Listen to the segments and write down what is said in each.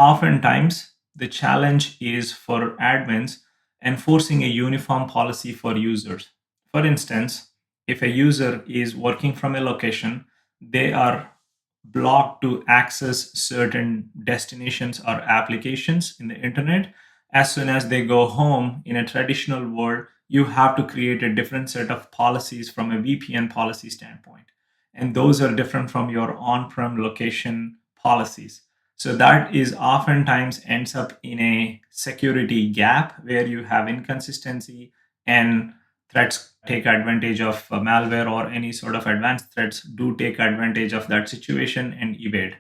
oftentimes the challenge is for admins enforcing a uniform policy for users. For instance, if a user is working from a location, they are blocked to access certain destinations or applications in the internet. As soon as they go home in a traditional world, you have to create a different set of policies from a VPN policy standpoint. And those are different from your on prem location policies. So that is oftentimes ends up in a security gap where you have inconsistency and threats take advantage of malware or any sort of advanced threats do take advantage of that situation and evade.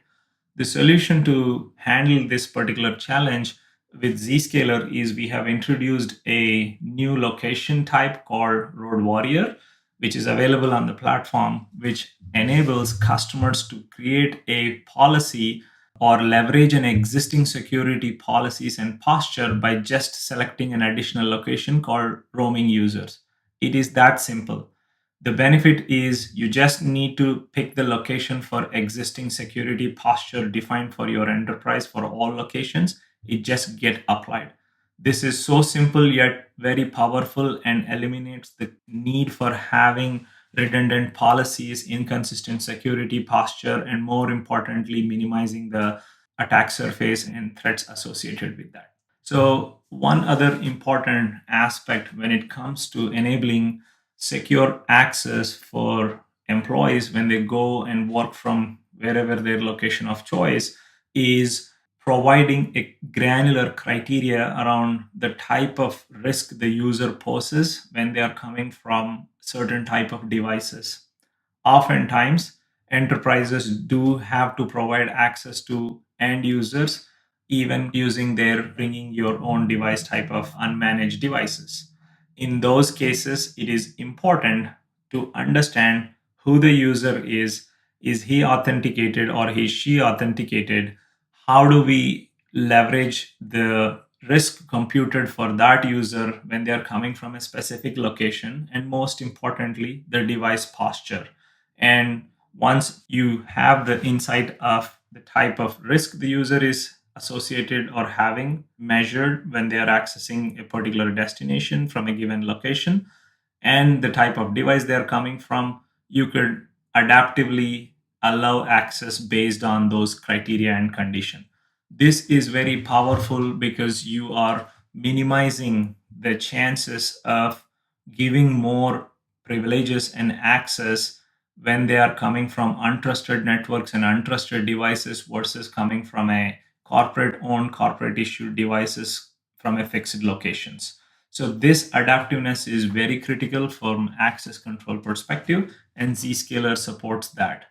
The solution to handle this particular challenge with Zscaler is we have introduced a new location type called Road Warrior, which is available on the platform, which enables customers to create a policy or leverage an existing security policies and posture by just selecting an additional location called roaming users. It is that simple. The benefit is you just need to pick the location for existing security posture defined for your enterprise for all locations. It just get applied. This is so simple yet very powerful and eliminates the need for having redundant policies, inconsistent security posture, and more importantly, minimizing the attack surface and threats associated with that. So, one other important aspect when it comes to enabling secure access for employees when they go and work from wherever their location of choice is providing a granular criteria around the type of risk the user poses when they are coming from certain type of devices. Oftentimes enterprises do have to provide access to end users even using their bringing your own device type of unmanaged devices. In those cases, it is important to understand who the user is he authenticated or is she authenticated, how do we leverage the risk computed for that user when they are coming from a specific location, and most importantly the device posture. And once you have the insight of the type of risk the user is associated or having measured when they are accessing a particular destination from a given location and the type of device they're coming from, you could adaptively allow access based on those criteria and condition. This is very powerful because you are minimizing the chances of giving more privileges and access when they are coming from untrusted networks and untrusted devices versus coming from a corporate owned corporate issued devices from a fixed locations. So this adaptiveness is very critical from access control perspective, and Zscaler supports that.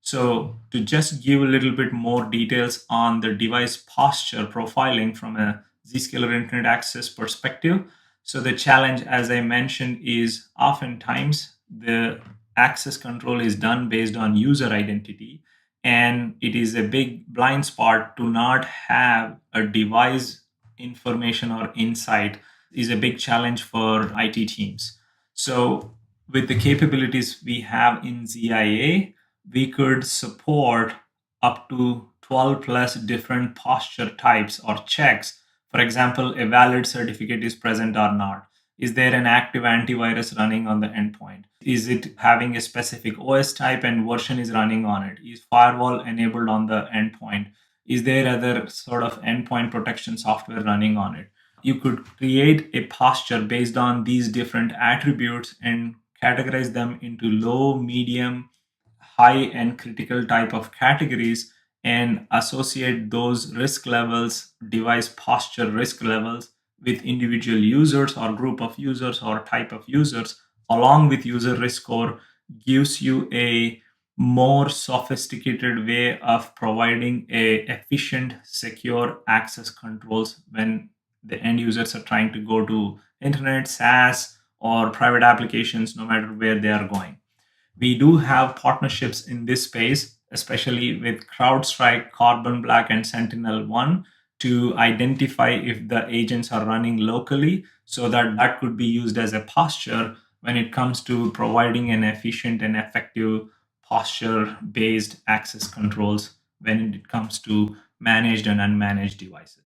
So to just give a little bit more details on the device posture profiling from a Zscaler Internet Access perspective. So the challenge, as I mentioned, is oftentimes the access control is done based on user identity, and it is a big blind spot to not have a device information or insight is a big challenge for IT teams. So with the capabilities we have in ZIA, we could support up to 12 plus different posture types or checks. For example, a valid certificate is present or not. Is there an active antivirus running on the endpoint? Is it having a specific OS type and version is running on it? Is firewall enabled on the endpoint? Is there other sort of endpoint protection software running on it? You could create a posture based on these different attributes and categorize them into low, medium, high, and critical type of categories and associate those risk levels, device posture risk levels with individual users or group of users or type of users along with user risk score gives you a more sophisticated way of providing a efficient secure access controls when the end users are trying to go to internet SaaS or private applications no matter where they are going. We do have partnerships in this space, especially with CrowdStrike, Carbon Black, and Sentinel One to identify if the agents are running locally so that that could be used as a posture when it comes to providing an efficient and effective posture based access controls when it comes to managed and unmanaged devices.